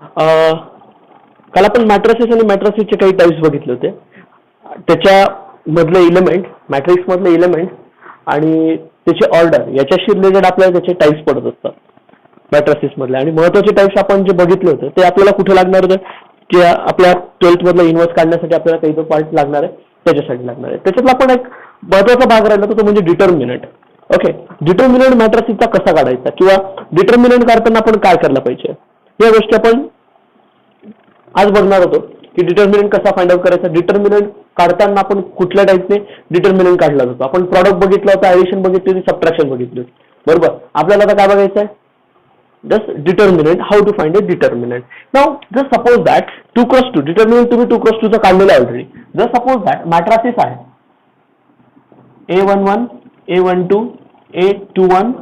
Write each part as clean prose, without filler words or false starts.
काल आपण मॅट्रिसेस आणि मॅट्रिसेसचे काही टाइप्स बघितले होते. त्याच्या मधले इलेमेंट, मॅट्रिक्स मधले इलेमेंट आणि त्याची ऑर्डर याच्याशी रिलेटेड आपल्याला त्याचे टाइप्स पडत असतात मॅट्रिसेस मधले. आणि महत्त्वाचे टाइप्स आपण जे बघितले होते ते आपल्याला कुठे लागणार होते की आपल्या 12th मधला इन्व्हर्स काढण्यासाठी आपल्याला काही तो पार्ट लागणार आहे, त्याच्यासाठी लागणार आहे. त्याच्यातला पण एक महत्त्वाचा भाग राहिला तो म्हणजे डिटर्मिनंट. ओके, डिटर्मिनंट मॅट्रिसेसचा कसा काढायचा किंवा डिटर्मिनंट काढताना आपण काय करायला पाहिजे या गोष्टी आपण आज बघणार होतो की डिटर्मिनंट कसा फाइंड आउट करायचा. डिटर्मिनंट काढताना आपण कुठल्या टाइपने डिटर्मिनंट काढला जातो. आपण प्रॉडक्ट बघितलं होतं, ऍडिशन बघितली होती, सबट्रॅक्शन बघितली होती, बरोबर. आपल्याला आता काय बघायचं आहे, just determinant, how to find a determinant. Now just suppose that 2x2 determinant तुम्ही 2x2 चा काढलेला आहे already. Just suppose that matrices आहे A11, A12, A21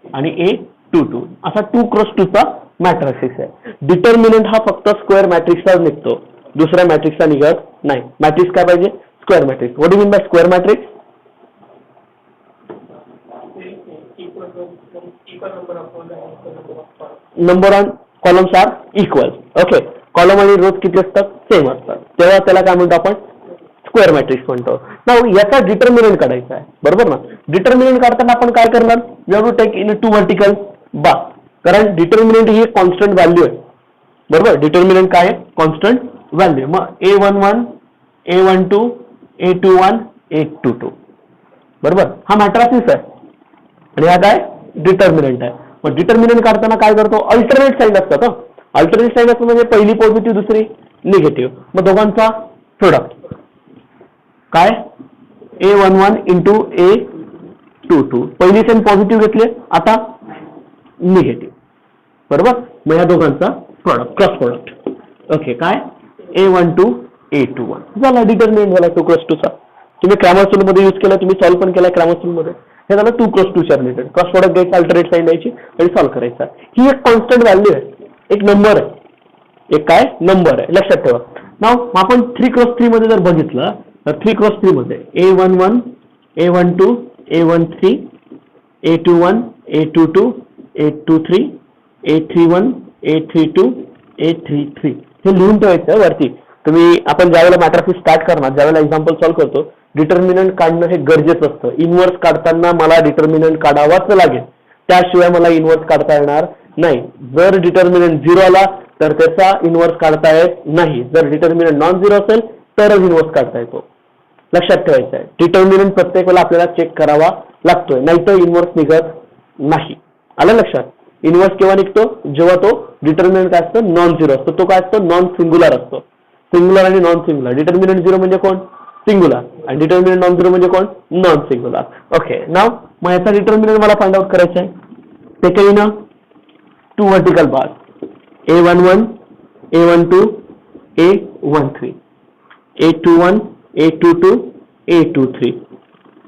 आणि A22 असा 2x2 चा मॅट्रिक्स आहे. डिटर्मिनंट हा फक्त स्क्वेअर मॅट्रिक्सला निघतो, दुसऱ्या मॅट्रिक्सला निघत नाही. मॅट्रिक्स काय पाहिजे, square matrix. What do mean by square matrix? Number on columns are equal. Okay, column आणि रोज किती असतात, सेम असतात, तेव्हा त्याला काय म्हणतो आपण, स्क्वेअर मॅट्रिक्स म्हणतो. नाउ याचा डिटर्मिनंट काढायचा आहे, बरोबर ना. डिटर्मिनंट काढताना आपण काय करणार, we have to take in two vertical bar, कारण डिटर्मिनंट ही कॉन्स्टंट व्हॅल्यू आहे, बरोबर. डिटर्मिनंट काय आहे, कॉन्स्टंट व्हॅल्यू. मग A11, A12, A21, A22, बरोबर. हा मॅट्रिसेस आहे आणि हा काय डिटर्मिनंट आहे. मग डिटर्मिनंट काढताना काय करतो, अल्टरनेट साईड असतात. अल्टरनेट साईड असतं म्हणजे पहिली पॉझिटिव्ह दुसरी निगेटिव्ह, मग दोघांचा प्रोडक्ट काय, A11 इंटू A22. पहिली सेम पॉझिटिव्ह घेतली, आता निगेटिव्ह, बरोबर. मग या दोघांचा प्रोडक्ट, क्रॉस प्रोडक्ट. ओके, काय A12 A21 झाला, डिटर्मिनंट झाला 2x2 चा. तुम्ही क्रॅमर्स रूल मध्ये यूज केला, तुम्ही सॉल्व्ह पण केला क्रॅमर्स रूल मध्ये. हे झालं 2x2 च्या रिलेटेड. क्रॉस प्रोडक्ट घ्यायचा, अल्टरनेट साईड द्यायची आणि सॉल्व्ह करायचा. ही एक कॉन्स्टंट व्हॅल्यू आहे, एक नंबर आहे, एक काय नंबर आहे, लक्षात ठेवा. नाव आपण 3x3 मध्ये जर बघितलं तर 3x3 मध्ये A11, A12, A13, A21, A22, A23, A31, A32, A33 हे लिहून ठेवायचं वरती. तुम्ही आपण ज्यावेळेला मॅट्रिक्स स्टार्ट करणार, ज्यावेळेला एक्झाम्पल सॉल्व्ह करतो, डिटर्मिनंट काढणं हे गरजेचं असतं. इन्व्हर्स काढताना मला डिटर्मिनंट काढावाच लागेल, त्याशिवाय मला इन्व्हर्स काढता येणार नाही. जर डिटर्मिनंट 0 आला तर त्याचा इन्व्हर्स काढता येत नाही. जर डिटर्मिनंट नॉन 0 असेल तरच इन्व्हर्स काढता येतो. लक्षात ठेवायचं आहे, डिटर्मिनंट प्रत्येक वेळेला आपल्याला चेक करावा लागतोय, नाहीतर इन्व्हर्स निघत नाही. आलं लक्षात. इन्व्हर्स केव्हा निघतो, जेव्हा तो डिटर्मिनंट काय असतो, नॉन 0 असतो. तो काय असतो, नॉन सिंग्युलर असतो. सिंग्युलर आणि नॉन सिंग्युलर. डिटर्मिनंट 0 म्हणजे कोण, सिंग्युलर, आणि डिटर्मिनंट नॉन 0 म्हणजे कोण, नॉन सिंग्युलर. ओके, नाव मग याचा डिटर्मिनंट मला फाइंड आउट करायचं आहे. ते काही ना 2 vertical bar, A11, A12, A13, A21, A22, A23,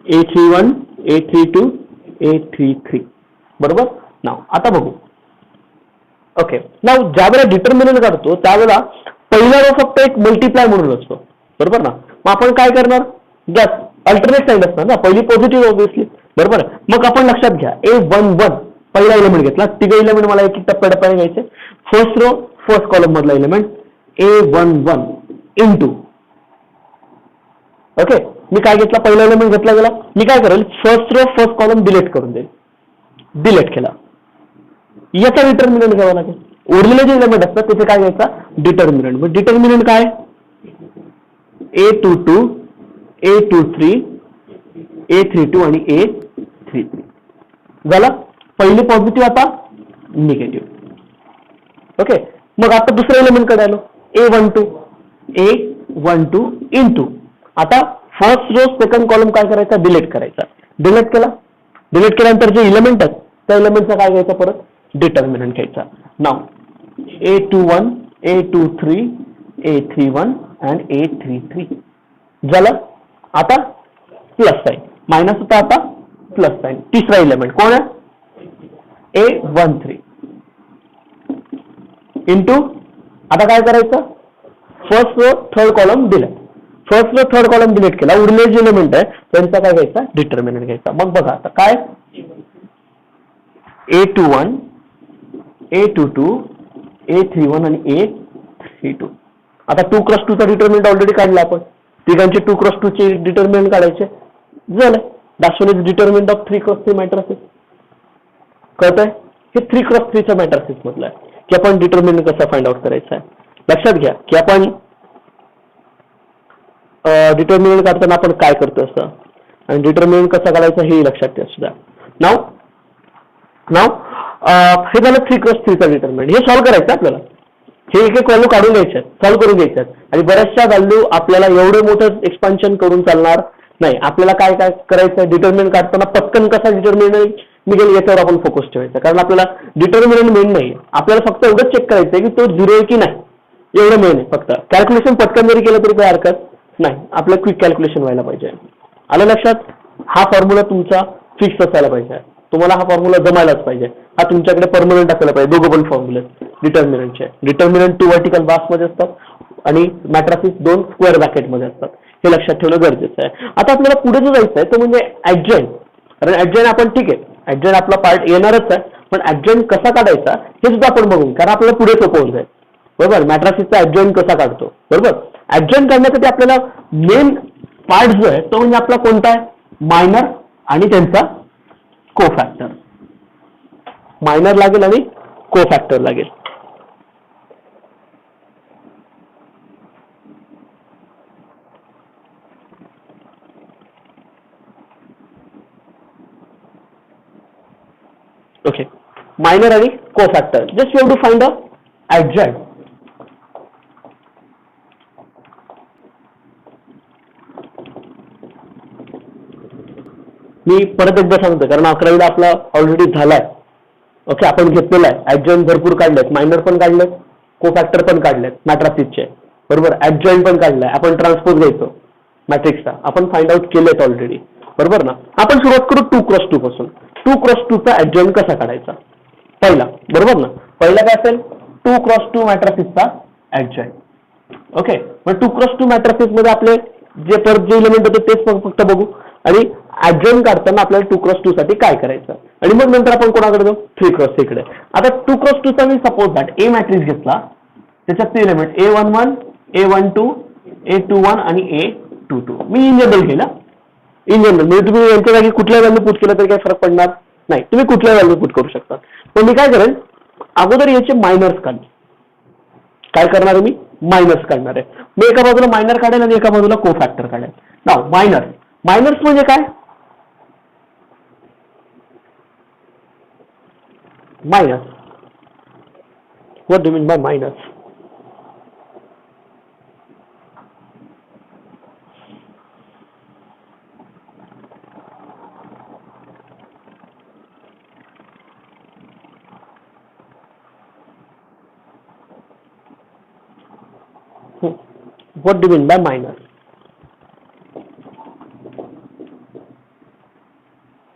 A31, A32, A33, बरोबर. नाव आता बघू. ओके, नाव ज्या वेळेला डिटर्मिनंट काढतो त्यावेळेला पहिला रो फक्त एक मल्टिप्लाय म्हणून असतो, बरोबर ना. मग आपण काय करणार, जस्ट अल्टरनेट साईड असणार ना, पहिली पॉझिटिव्ह ऑब्विसली, बरोबर. मग आपण लक्षात घ्या, A11 पहिला एलिमेंट घेतला, तिघ एलिमेंट मला एक टप्प्याटप्प्याने घ्यायचे. फर्स्ट रो फर्स्ट कॉलम मधला एलिमेंट A11 इंटू, ओके, मी काय घेतला, पहिला एलिमेंट घेतला गेला, मी काय करेल, first row first column delete करून देईल. डिलीट केला, याचा डिटर्मिनंट घ्यावा लागेल. ओरिजिनल जे एलिमेंट असतात त्याचे काय घ्यायचा, डिटर्मिनंट. मग डिटर्मिनंट काय, A22, A23, A32 आणि A33 झाला. पहिली पॉझिटिव्ह, आता निगेटिव्ह. ओके, मग आता दुसरा एलिमेंट कडे आलो, A12 इंटू, आता फर्स्ट रो सेकंड कॉलम काय करायचा, डिलीट करायचा. डिलीट केला, डिलीट केल्यानंतर जे एलिमेंट आहेत त्या एलिमेंटचा काय घ्यायचा, परत डिटर्मिनंट घ्यायचा. नाव A21, A23, A31 and A33 झालं. आता प्लस साईन, मायनस होता, आता प्लस साईन. तिसरा एलिमेंट कोण आहे, A13 इंटू, आता काय करायचं, first row third column delete. First row third column delete केला, उरलेले जे एलिमेंट आहे त्यांचा काय घ्यायचा, डिटर्मिनंट घ्यायचा. मग बघा आता काय, A21, A22, A31 आणि A32. आता 2x2 चा डिटर्मिनंट ऑलरेडी काढला आपण. तिघांचे 2x2 चे डिटर्मिनंट काढायचे झालं. That's one is determinant of 3x3 matrices. कळतंय? हे 3x3 च्या मॅट्रिसेस मधलं आहे की आपण डिटर्मिनंट कसं फाइंड आउट करायचं आहे. लक्षात घ्या की आपण डिटर्मिनंट काढताना आपण काय करतो असं आणि डिटर्मिनंट कसा काढायचा हे लक्षात ठेवा सुद्धा. नाव हे झालं 3x3 चा डिटर्मिनंट. हे सॉल्व्ह करायचं आपल्याला. हे एक एक व्हॅल्यू काढून घ्यायच्यात, सॉल्व्ह करून घ्यायच्यात आणि बऱ्याचशा व्हॅल्यू आपल्याला एवढं मोठं एक्सपान्शन करून चालणार नाही. आपल्याला काय काय करायचं डिटर्मिनंट काढताना पटकन कसा डिटर्मिनंट निघेल याच्यावर आपण फोकस ठेवायचा. कारण आपल्याला डिटर्मिनंट मेन नाही, आपल्याला फक्त एवढंच चेक करायचं आहे की तो 0 आहे की नाही, एवढं मेन आहे. फक्त कॅल्क्युलेशन पटकन जरी केलं तरी काही हरकत नाही, आपलं क्विक कॅल्क्युलेशन व्हायला पाहिजे. आलं लक्षात? हा फॉर्म्युला तुमचा फिक्स असायला पाहिजे, तुम्हाला हा फॉर्म्युला जमायलाच पाहिजे. हा तुमच्याकडे परमनंट असायला पाहिजे. दोघं पण फॉर्म्युले डिटर्मिनंटचे. डिटर्मिनंट 2 व्हर्टिकल बार्स मध्ये असतात आणि मॅट्रिसेस 2 स्क्वेअर ब्रॅकेट मध्ये असतात. हे लक्षात ठेवणं गरजेचं आहे. आता आपल्याला पुढे जो जायचं आहे तो म्हणजे ऍडजॉइंट. कारण ऍडजॉइंट आपण ठीक आहे, ऍडजॉइंट आपला पार्ट येणारच आहे, पण ऍडजॉइंट कसा काढायचा हे सुद्धा आपण बघू, कारण आपल्याला पुढे सोपं होऊन जाईल. बरोबर? मॅट्रिसेसचा ऍडजॉइंट कसा काढतो. बरोबर? ऍडजॉइंट काढण्यासाठी आपल्याला मेन पार्ट जो आहे तो म्हणजे आपला कोणता आहे, मायनर आणि त्यांचा कोफॅक्टर. मायनर लागेल आणि कोफॅक्टर लागेल. ओके, मायनर आणि cofactor. Just you have to find a adjoint. मी परत एकदा सांगतो कारण 11वीला आपला ऑलरेडी झालाय. ओके, आपण घेतलेला आहे. ऍडजॉइंट भरपूर काढलेत, मायनर पण काढलेत, कोफॅक्टर पण काढलेत मॅट्रिसेसचे. बरोबर? ऍडजॉइंट पण काढलाय. आपण ट्रान्सपोज घ्यायचो मॅट्रिक्सचा, आपण फाइंड आउट केलेत ऑलरेडी. बरोबर ना? आपण सुरुवात करू 2x2 पासून. 2x2 चा ऍडजॉइंट कसा काढायचा पहिला. बरोबर ना? पहिला काय असेल, 2x2 मॅट्रिसेसचा ऍडजॉइंट. ओके, मग 2x2 मॅट्रिसेस मध्ये आपले जे परत जे इलेमेंट होते तेच फक्त बघू आणि ऍडजॉइंट काढताना आपल्याला 2x2 साठी काय करायचं आणि मग नंतर आपण कोणाकडे जाऊ, 3x3 कडे. आता 2x2 चा मी सपोज दॅट ए मॅट्रिक्स घेतला, त्याच्यात ते इलेमेंट A11, A12, A21 आणि A22 मी इन जनरल केला. इन जनरल म्हणजे तुम्ही यांच्या जागी कुठल्या व्हॅल्यू पुट केलं तरी काही फरक पडणार नाही, तुम्ही कुठल्या व्हॅल्यू पुट करू शकता. पण मी काय करेन, अगोदर याचे मायनर्स काढले. काय करणार आहे मी, मायनर्स काढणार आहे. मी एका बाजूला मायनर काढेल आणि एका बाजूला कोफॅक्टर काढेल. नाव मायनर्स म्हणजे काय, minus. What do you mean by minus? What do you mean by minus?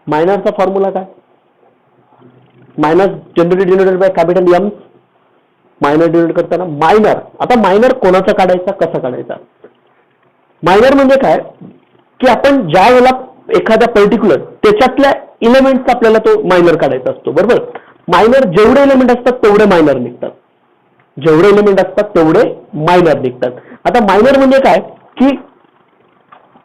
Minus चा फॉर्म्युला काय, minus generally denoted by capital M. Minor denote करताना मायनर. आता मायनर कोणाचा काढायचा, कसा काढायचा. मायनर म्हणजे काय की आपण ज्या वेळेला एखाद्या पर्टिक्युलर त्याच्यातल्या इलेमेंटचा आपल्याला तो मायनर काढायचा असतो. बरोबर? मायनर जेवढे एलिमेंट असतात तेवढे मायनर निघतात, जेवढे एलिमेंट असतात तेवढे मायनर निघतात. आता मायनर म्हणजे काय की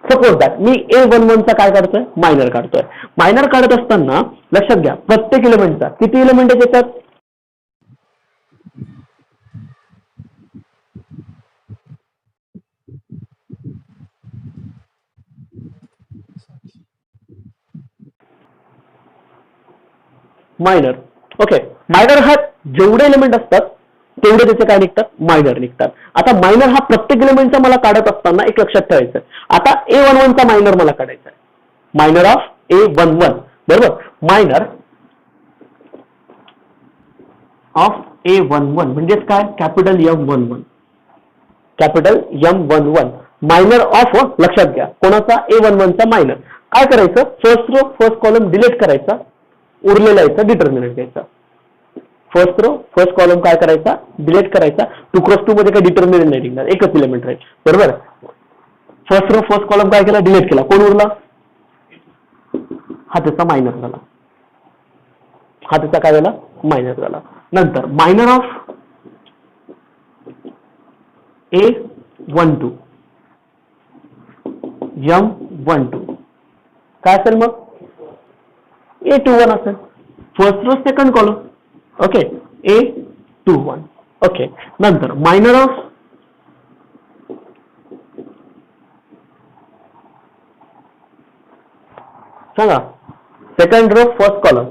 सपोज दॅट मी A11 चा काय काढतोय, मायनर काढतोय. मायनर काढत असताना लक्षात घ्या प्रत्येक एलिमेंटचा किती एलिमेंट आहे त्याच्यात, मायनर. ओके, मायनर हा जेवढे एलिमेंट असतात तेवढे त्याचे काय निघतात, मायनर निघतात. आता मायनर हा प्रत्येक एलिमेंटचा मला काढत असताना एक लक्षात ठेवायचं, आता A11 चा मायनर मला काढायचा आहे. Minor of A11. बरोबर? मायनर ऑफ A11 म्हणजेच काय, capital M11. Capital M11 minor of, लक्षात घ्या कोणाचा, A11 चा मायनर. काय करायचं, first row first column delete करायचा, उरलेला याचा डिटर्मिनंट घ्यायचा. फर्स्ट रो फर्स्ट कॉलम काय करायचा, डिलीट करायचा. 2x2 मध्ये काही डिटर्मिनंट नाही निघणार, एकच एलिमेंट राहील. बरोबर? फर्स्ट रो फर्स्ट कॉलम काय केला, डिलीट केला, कोण उरला, हा त्याचा मायनर झाला. हा त्याचा काय झाला, मायनर झाला. नंतर मायनर ऑफ A12 M12 काय असेल मग A21 असेल. First row second column. Okay A21. Okay नंतर मायनर ऑफ सांगा second row first column.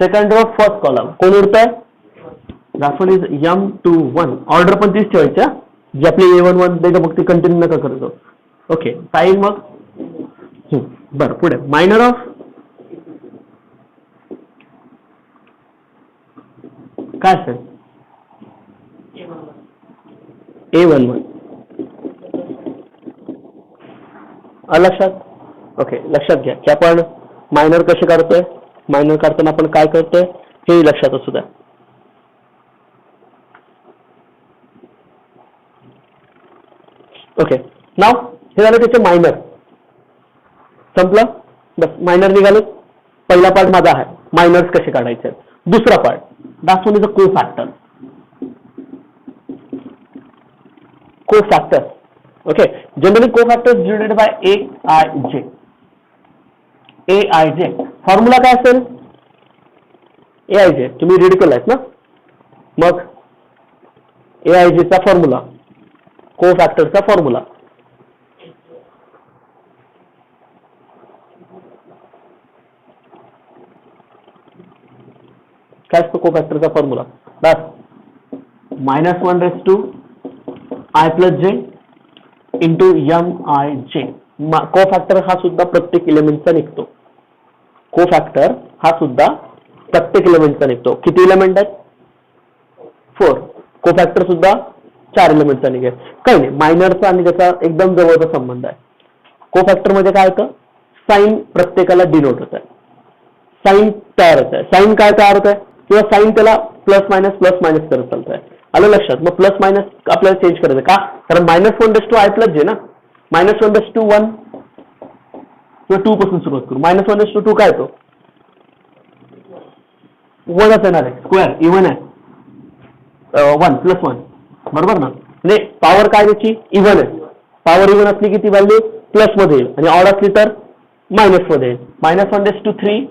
Second row first column कोण उरतंय दाखवून इज M21. ऑर्डर पण तीच ठेवायची जी आपली A11 त्याच्या फक्त कंटिन्यू नका करतो. ओके साईन मग बरं पुढे मायनर ऑफ काय असेल A11 लक्षात. ओके लक्षात घ्या की आपण मायनर कसे काढतोय. मायनर काढताना आपण काय करतोय हे लक्षात असू द्या. ओके नाव हे झालं त्याचे मायनर संपलं बस. मायनर निघाले. पहिला पार्ट माझा आहे मायनर्स कसे काढायचे. दुसरा पार्ट दाखवून is a cofactor. Cofactor okay generally cofactors denoted by AIJ. AIJ formula काय असेल AIJ तुम्ही रीड केलायत ना. मग AIJ चा फॉर्म्युला कोफॅक्टरचा फॉर्म्युला काय असतो कोफॅक्टरचा फॉर्म्युला बस -1/(I+J) इंटू MIJ. कोफॅक्टर हा सुद्धा प्रत्येक एलिमेंटचा निघतो. कोफॅक्टर हा सुद्धा प्रत्येक एलिमेंटचा निघतो. किती एलिमेंट आहेत 4. कोफॅक्टर सुद्धा 4 एलिमेंटचा निघेल. काही नाही मायनरचा आणि त्याचा एकदम जवळचा संबंध आहे. कोफॅक्टर मध्ये काय होतं साईन प्रत्येकाला डिनोट होत आहे. साईन तयार होत आहे. साईन काय तयार होत आहे किंवा साईन त्याला प्लस मायनस करत चालत आहे. आलं लक्षात. मग प्लस मायनस आपल्याला चेंज करायचं का कारण -1/(I+J) ना. -1/(1) किंवा 2 पासून सुरुवात करू. -1/(2) काय येतो 1च येणार आहे. स्क्वेअर इव्हन आहे 1 + 1 बरोबर ना. म्हणजे पॉवर काय त्याची इव्हन आहे. पॉवर इव्हन असली की ती व्हॅल्यू प्लस मध्ये येईल आणि ऑड असली तर मायनस मध्ये येईल. -1/(3)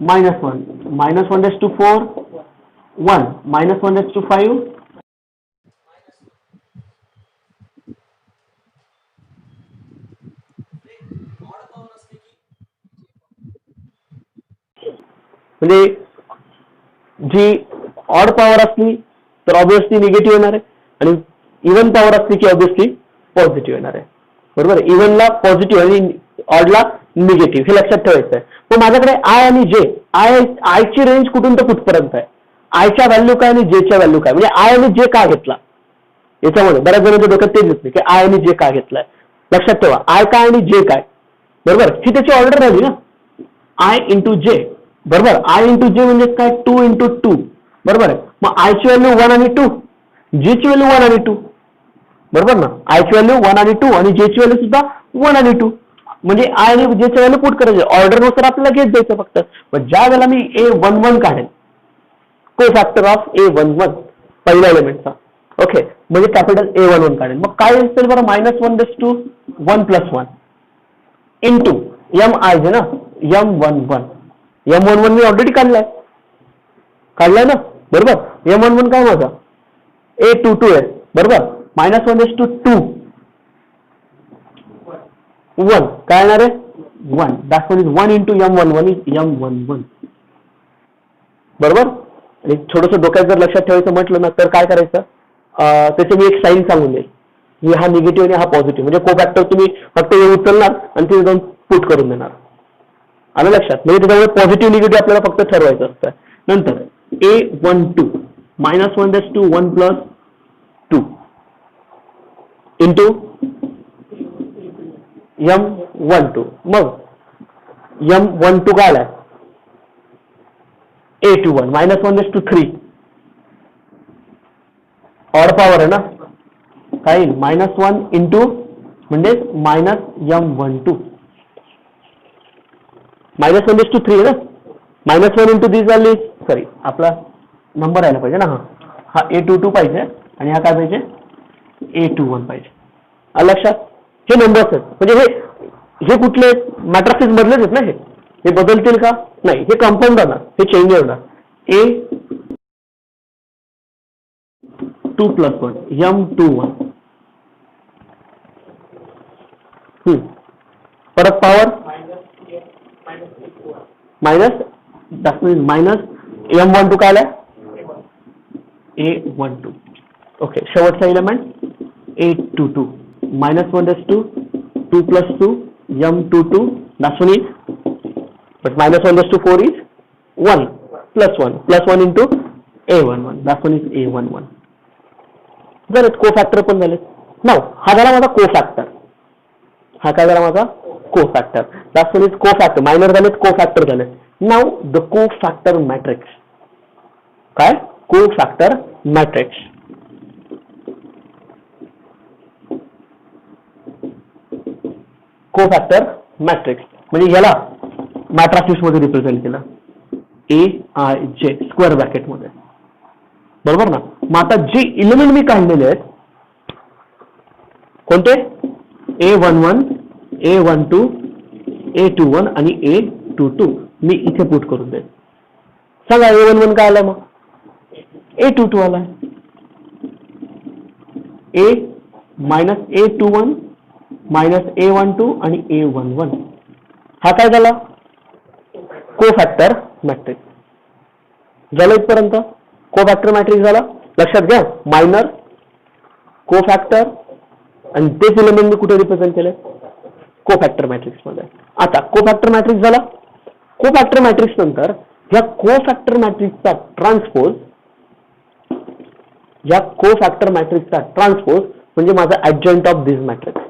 -1 -1/(4) 1 -1/(5) म्हणजे जी ऑड पॉवर असली तर ऑब्विसली निगेटिव्ह येणार आहे आणि इव्हन पॉवर असली की ऑब्विसली पॉझिटिव्ह येणार आहे. बरोबर. इव्हनला पॉझिटिव्ह आणि ऑडला निगेटिव्ह हे लक्षात ठेवायचं आहे. पण माझ्याकडे आय आणि जे आयची रेंज कुठून तर कुठपर्यंत आहे. आयच्या व्हॅल्यू काय आणि जेच्या व्हॅल्यू काय म्हणजे आय आणि जे का घेतला याच्यामध्ये बऱ्याच जणांच्या डोक्यात तेच दिसते की आय आणि जे का घेतलाय. लक्षात ठेवा आय काय आणि जे काय बरोबर ही त्याची ऑर्डर राहिली ना. आय इंटू जे बरोबर. आय इंटू जे म्हणजे काय 2 × 2 बरोबर आहे. मग आयची व्हॅल्यू 1 आणि 2 जेची व्हॅल्यू 1 आणि 2 बरोबर ना. आयची व्हॅल्यू 1 आणि 2 आणि जेची व्हॅल्यू सुद्धा 1 आणि 2 म्हणजे आय आणि जेची व्हॅल्यू पुट करायचे. ऑर्डरनुसार आपल्याला घेत जायचं फक्त. मग ज्या वेळेला मी A11 काढेल कोफॅक्टर ऑफ A11 पहिल्या एलिमेंटचा ओके म्हणजे कॅपिटल A11 काढेल. मग काय असेल बरं -1/(2) 1 + 1 इंटू MIJ ना M11. M11 मी ऑलरेडी काढलाय ना बरोबर. M11 काय माझा A22 आहे बरोबर. -1/(2) 1 काय येणार आहे 1 दाखवून 1 इंटू M11 इज M11 बरोबर. आणि थोडंसं डोक्यात जर लक्षात ठेवायचं म्हटलं ना तर काय करायचं त्याची मी एक साईन सांगून देईल की हा निगेटिव्ह आणि हा पॉझिटिव्ह म्हणजे कोफॅक्टर तुम्ही फक्त हे उचलणार आणि ते जाऊन पुट करून देणार. आलं लक्षात. म्हणजे त्याच्यामुळे पॉझिटिव्ह निगेटिव्ह आपल्याला फक्त ठरवायचं असतं. नंतर A12 -1/(2) 1 + 2 इंटू M12. मग M12 काय आलाय A21 -1/(3) ऑड पॉवर आहे ना काय -1 इंटू म्हणजे -M12 -1/(3) आहे ना. -1 इंटू दिस व्हॅल्यू सॉरी आपला नंबर यायला पाहिजे ना. हा A22 पाहिजे आणि हा काय पाहिजे A21 पाहिजे. आलं लक्षात? हे नंबर्स आहेत. म्हणजे हे कुठले मॅट्रिक्स मधलेच आहेत ना, हे बदलतील का? नाही, हे कंपाऊंड होणार, हे चेंज होणार. A2 + 1 M21 परत पॉवर मायनस M12 काय आलाय A12. ओके, शेवटचा element A22 -1 2 + 2 M22 that one is, but -1 is 1 + 1 into A11 that one is A11. झालेत कोफॅक्टर पण झालेत. नाव हा झाला माझा कोफॅक्टर. हा काय झाला माझा cofactor. that one is cofactor. Minor झालेत, कोफॅक्टर झालेत. नाव द कोफॅक्टर मॅट्रिक्स. काय कोफॅक्टर मॅट्रिक्स. कोफॅक्टर मॅट्रिक्स म्हणजे याला मॅट्रिक्स मध्ये रिप्रेझेंट केलं AIJ स्क्वेअर ब्रॅकेट मध्ये. बरोबर ना. मग आता जे एलिमेंट मी काढलेले आहेत कोणते A11 A12 A21 आणि A22 मी इथे पुट करून देईन. सांगा A11 काय आलाय मग A22 आलाय. A -A21 -A12 आणि A11 हा काय झाला कोफॅक्टर मॅट्रिक्स. झालं इथपर्यंत कोफॅक्टर मॅट्रिक्स झाला. लक्षात घ्या मायनर कोफॅक्टर आणि तेच एलिमेंट मी कुठे रिप्रेझेंट केले कोफॅक्टर मॅट्रिक्स मध्ये. आता कोफॅक्टर मॅट्रिक्स झाला. कोफॅक्टर मॅट्रिक्स नंतर या कोफॅक्टर मॅट्रिक्सचा ट्रान्सपोज म्हणजे माझा ऍडजॉइंट ऑफ दिस मॅट्रिक्स.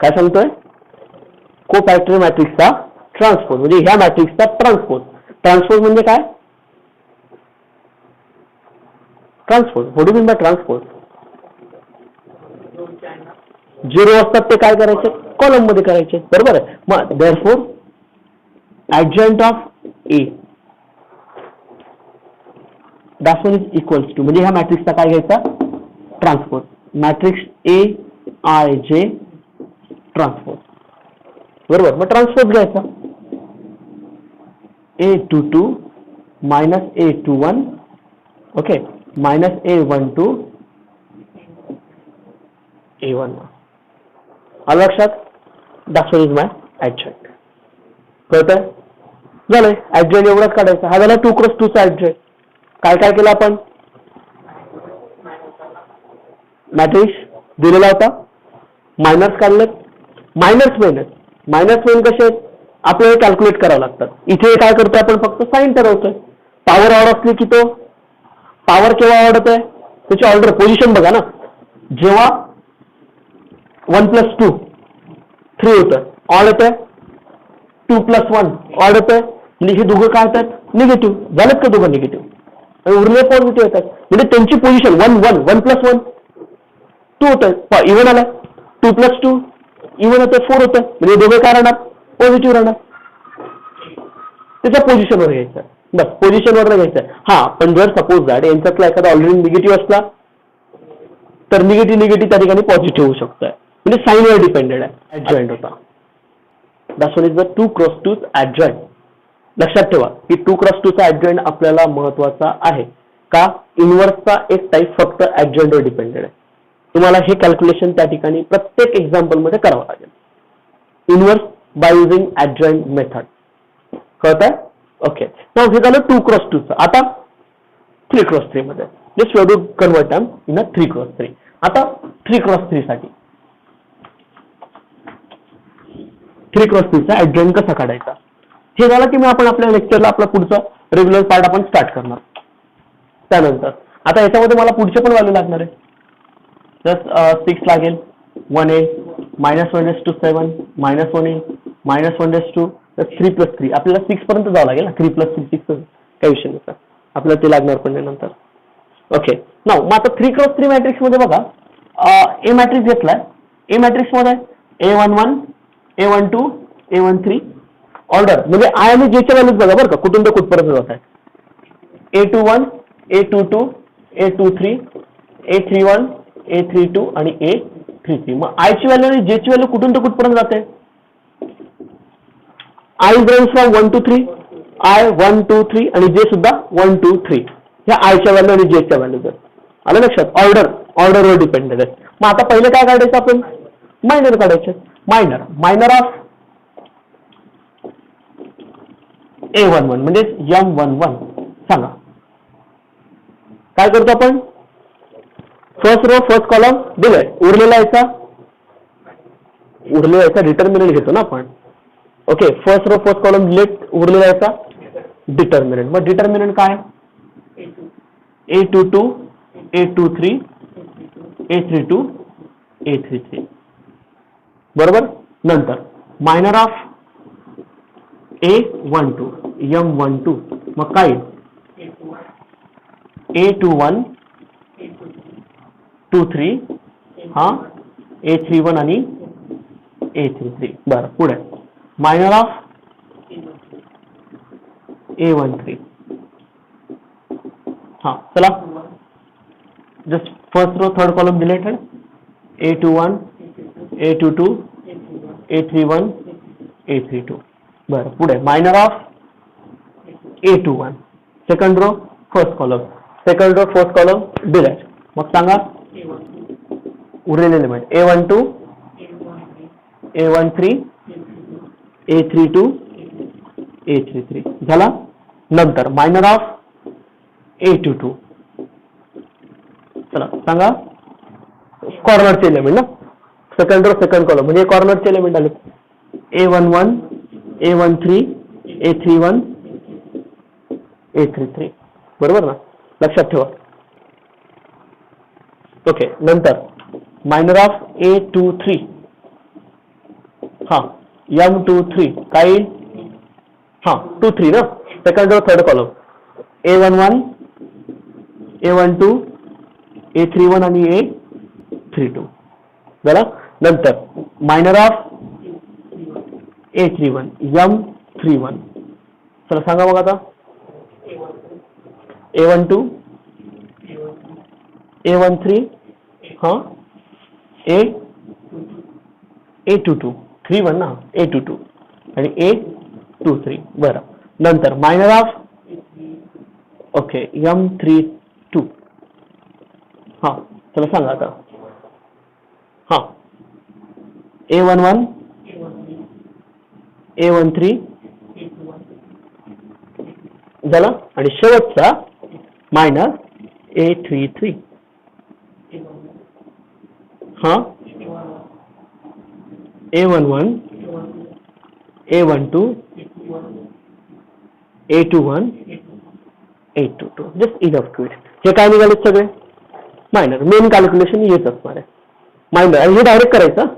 काय सांगतोय कोफॅक्टर मॅट्रिक्सचा ट्रान्सपोज म्हणजे ह्या मॅट्रिक्सचा ट्रान्सपोज म्हणजे काय transpose. What do mean bye transpose. जे रो असतात ते काय करायचे कॉलम मध्ये करायचे. बरोबर आहे. मग therefore adjoint of A that one is equals to म्हणजे ह्या मॅट्रिक्सचा काय घ्यायचा ट्रान्सपोज. Matrix AIJ transpose. बरोबर. मग ट्रान्सपोज घ्यायचा A22 -A21 okay -A12 A11 आलं लक्षात. that one is my adjoint. कळतंय. झालंय adjoint एवढंच काढायचं. हा झाला 2 × 2 चा adjoint. काय काय केलं आपण मॅट्रिक्स दिलेला होता मायनर्स काढले. मायनस कसे आहेत आपल्याला कॅल्क्युलेट करावं लागतात. इथे काय करतोय आपण फक्त साईन ठरवतोय. पॉवर ऑर्डर असली की तो पॉवर केव्हा ऑर्डर आहे त्याची ऑर्डर पोझिशन बघा ना. जेव्हा 1 + 2 3 होतं ऑड येतंय 2 + 1 ऑड येतंय म्हणजे हे दोघं काय येतात निगेटिव्ह झालेत का दोघं निगेटिव्ह आणि उरले पॉझिटिव्ह येतात. म्हणजे त्यांची पोझिशन 1 + 1 2 होतं इव्हन आलाय 2 + 2 इव्हन होतं 4 होतं म्हणजे दोघं काय राहणार पॉझिटिव्ह राहणार. त्याच्या पोझिशनवर घ्यायचं बस पोझिशनवर घ्यायचं. हा पण जर सपोज दॅट यांच्यातला एखादा ऑलरेडी निगेटिव्ह असला तर निगेटिव्ह त्या ठिकाणी पॉझिटिव्ह होऊ शकतोय. म्हणजे साईनवर डिपेंडेड आहे. ऍडजॉइंट होता. That's what is the 2 × 2 adjoint. लक्षात ठेवा की 2 × 2 चा ऍडजॉइंट आपल्याला महत्वाचा आहे का इनव्हर्सचा एक टाईप फक्त ऍडजॉइंटवर डिपेंडेड आहे. तुम्हाला हे कॅल्क्युलेशन त्या ठिकाणी प्रत्येक एक्झाम्पल मध्ये करावं लागेल. Inverse by using adjoint method. कळतंय. ओके. नाव हे झालं 2 × 2 चं. आता 3 × 3 मध्ये just we do convert term in a 3 × 3. आता 3 × 3 साठी 3 × 3 चा ऍडजॉइंट कसा काढायचा हे झालं की मग आपण आपल्या लेक्चरला आपला पुढचा रेग्युलर पार्ट आपण स्टार्ट करणार. त्यानंतर आता याच्यामध्ये मला पुढचे पण व्हॅल्यू लागणार आहे. जस्ट 6 लागेल 1 येईल -1 = 7 -1 येईल -1 = 3 + 3 आपल्याला 6 पर्यंत जावं लागेल ना. 3 + 3 6 काही विषय नसतात आपल्याला ते लागणार पण नाही नंतर. ओके. नाव मग आता 3 × 3 मॅट्रिक्स मध्ये बघा ए मॅट्रिक्स घेतलाय. ए मॅट्रिक्स मध्ये A11 A12 A13 ऑर्डर म्हणजे आय आणि जेच्या व्हॅल्यूज बघा बरं का कुठून तर कुठपर्यंत जात आहे. A21 A22 A23, A31, A32 आणि A33. मग I ची व्हॅल्यू आणि J ची व्हॅल्यू कुठून तर कुठपर्यंत जाते? I runs from 1 to 3, I 1 2 3 आणि J सुद्धा 1 2 3. ह्या I च्या व्हॅल्यू आणि J च्या व्हॅल्यू जर आलं लक्षात, ऑर्डरवर डिपेंडेड आहे. मग आता पहिले काय काढायचं आपण? मायनर काढायचे. मायनर ऑफ A11 म्हणजे M11. सांगा काय करतो आपण? फर्स्ट रो फर्स्ट कॉलम दिलाय, उरलेला याचा डिटर्मिनंट घेतो ना आपण. Okay, first row first column delete, उरलेला याचा डिटर्मिनंट. मग डिटर्मिनंट काय? A22, A23, A32, A33. बरोबर. नंतर मायनर ऑफ A12, M12. मग काय? A21, 23, हा A31 आणि A33. बरं, पुढे मायनर ऑफ A13. हा चला, just first row third column deleted. A21, A22, A31, A32. बरं, पुढे minor of A21, second row first column delete. मग सांगा उरलेले element A12, A13, A32, A33. झाला. नंतर मायनर ऑफ A22. चला सांगा कॉर्नरचे एलिमेंट ना, सेकंड रो सेकंड कॉलम म्हणजे कॉर्नरचे एलिमेंट आले. A11, A13, A31, A33. बरोबर ना, लक्षात ठेवा. ओके, नंतर मायनर ऑफ A23. हा M23 काय येईल? हा 2 3 ना, second row third column. A11, A12, A31 आणि A32. झाला. नंतर मायनर ऑफ A31, M31. चला सांगा मग आता A12, A13, हा A22, 31 ना, A22 आणि A23. बरं. नंतर मायनर ऑफ ओके M32. हा चला सांगा आता. हा A11, A13 झाला आणि शेवटचा मायनस A33. हा A11, A12, A21, A22. Just enough to it. हे काय निघाले सगळे? मायनर. मेन कॅल्क्युलेशन हेच असणार आहे, मायनर. आणि हे डायरेक्ट करायचं.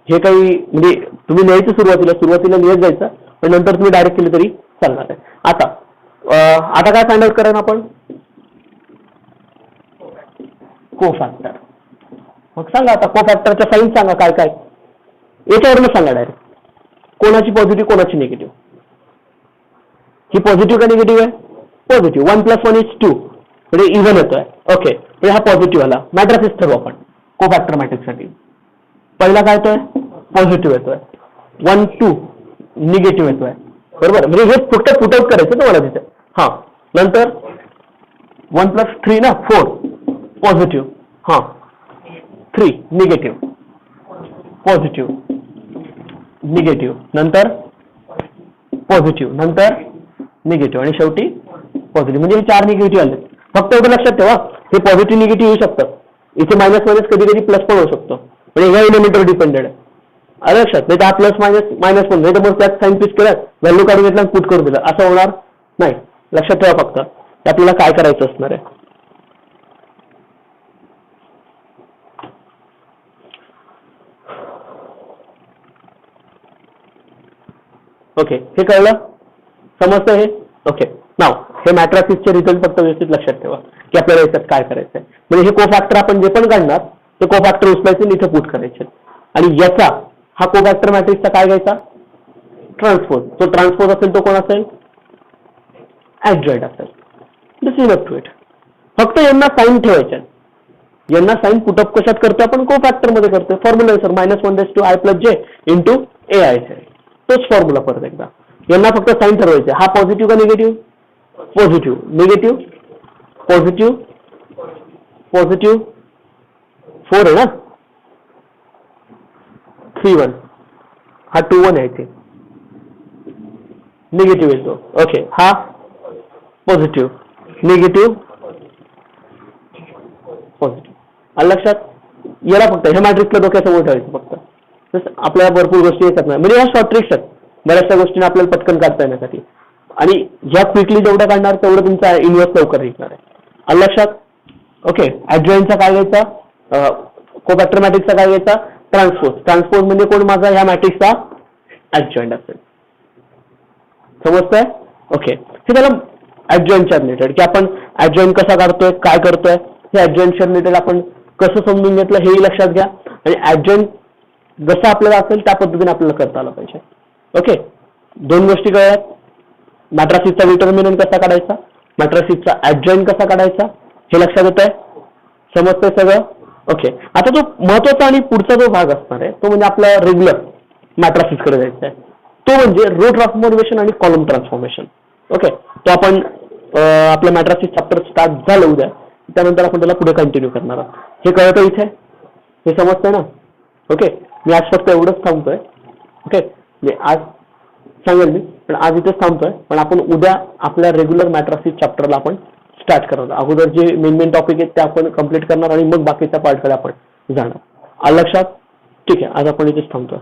हे काही म्हणजे तुम्ही लिहायचं सुरुवातीला लिहत जायचं, पण नंतर तुम्ही डायरेक्ट केलं तरी चालणार आहे. आता काय फाइंड आउट करायला आपण? कोफॅक्टर. मग सांगा आता कोफॅक्टरच्या साईन सांगा काय काय, याच्यावरून सांगा डायरेक्ट. कोणाची पॉझिटिव्ह कोणाची निगेटिव्ह. ही पॉझिटिव्ह का निगेटिव्ह आहे? पॉझिटिव्ह. 1 + 1 = 2 म्हणजे इव्हन येतोय. ओके, म्हणजे हा पॉझिटिव्ह आला. मॅट्रिक्स ठरवू आपण कोफॅक्टर मॅट्रिक्ससाठी. पहिला काय येतोय? पॉझिटिव्ह येतोय. 1 2 निगेटिव्ह येतोय. बरोबर, म्हणजे हे फक्त पुट आउट करायचं तुम्हाला तिथे. हा नंतर 1 + 3 ना 4 पॉझिटिव्ह. हा 3 निगेटिव्ह, पॉझिटिव्ह, निगेटिव्ह, नंतर पॉझिटिव्ह, नंतर निगेटिव्ह आणि शेवटी पॉझिटिव्ह. म्हणजे हे 4 निगेटिव्ह आले. फक्त एवढं लक्षात ठेवा, हे पॉझिटिव्ह निगेटिव्ह येऊ शकतात. इथे मायनस कधी कधी प्लस पण होऊ शकतो. म्हणजे ह्या एलिमेंटवर डिपेंडेड आहे. आलं लक्षात? नाही तर प्लस मायनस पण नाही तर मग त्यात साइन पीस केलं, व्हॅल्यू काढून घेतला आणि पुट करून दिलं, असं होणार नाही. लक्षात ठेवा फक्त आपल्याला काय करायचं असणार आहे. ओके, हे कळलं? समजतं हे? ओके, नाव हे मॅट्रिक्सचे रिझल्ट फक्त व्यवस्थित लक्षात ठेवा की आपल्याला याच्यात काय करायचं आहे. म्हणजे हे कोफॅक्टर आपण जे पण काढणार ते कोफॅक्टर उचलायचे, इथे पुट करायचे. आणि याचा हा कोफॅक्टर मॅट्रिक्सचा काय घ्यायचा? ट्रान्सपोज. तो ट्रान्सपोज असेल तो कोण असेल? ऍड्रॉइड असेल. दिस इज अप टू इट. फक्त यांना साईन ठेवायच्या. यांना साईन पुटअप कशात करतो आपण? को फॅक्टर मध्ये करतोय. फॉर्म्युला आहे सर -1/i+j इंटू AI. तोच फॉर्म्युला परत एकदा. यांना फक्त साईन ठरवायचे. हा पॉझिटिव्ह का negative? Positive. Negative positive positive 4 आहे ना, 3 1. हा 2 1 आहे इथे, निगेटिव्ह येतो. ओके, हा पॉझिटिव्ह निगेटिव्ह पॉझिटिव्ह. आलं लक्षात? याला फक्त ह्या मॅट्रिक्सला डोक्यासमोर ठेवायचं फक्त. आपल्याला भरपूर गोष्टी येतात नाही, म्हणजे ह्या शॉर्ट ट्रिक्स आहेत बऱ्याचशा गोष्टींना आपल्याला पटकन काढता येण्यासाठी. आणि ज्या क्विकली जेवढं काढणार तेवढं तुमचा इन्व्हर्स लवकर निघणार आहे. आलं लक्षात? ओके, ऍडजॉइंटचा काय घ्यायचा? कोफॅक्टर मॅट्रिक्सचा काय घ्यायचा? ट्रान्सपोज. ट्रान्सपोज म्हणजे कोण? माझा ह्या मॅट्रिक्सचा ऍडजॉइंट असेल. समजतंय? ओके, हे त्याला ऍडजॉइंटच्या रिलेटेड, की आपण ऍडजॉइंट कसा काढतोय, काय करतोय, हे ऍडजॉइंटच्या रिलेटेड आपण कसं समजून घेतलं हेही लक्षात घ्या. आणि ऍडजॉइंट जसं आपल्याला असेल त्या पद्धतीने आपल्याला करता आलं पाहिजे. ओके, 2 गोष्टी कळल्यात. मॅट्रिक्सचा डिटर्मिनंट कसा काढायचा, मॅट्रिक्सचा ऍडजॉइंट कसा काढायचा, हे लक्षात येत आहे? समजतंय सगळं? ओके, आता जो महत्वाचा आणि पुढचा जो भाग असणार आहे तो म्हणजे आपला रेग्युलर मॅट्रिक्सकडे जायचा आहे. तो म्हणजे रो ट्रान्सफॉर्मेशन आणि कॉलम ट्रान्सफॉर्मेशन. ओके, तो आपण आपल्या मॅट्रिक्स चॅप्टर स्टार्ट झालं उद्या, त्यानंतर आपण त्याला पुढे कंटिन्यू करणार आहोत. हे कळतं इथे? हे समजतंय ना? ओके, मी आज फक्त एवढंच थांबतोय. ओके, म्हणजे आज सांगेल मी, पण आज इथेच थांबतोय. पण आपण उद्या आपल्या रेग्युलर मॅट्रिक्स चॅप्टरला आपण स्टार्ट करणार. अगोदर जे मेन टॉपिक आहेत ते आपण कम्प्लीट करणार आणि मग बाकीच्या पार्टकडे आपण जाणार. आलं लक्षात? ठीक आहे, आज आपण इथेच थांबतोय.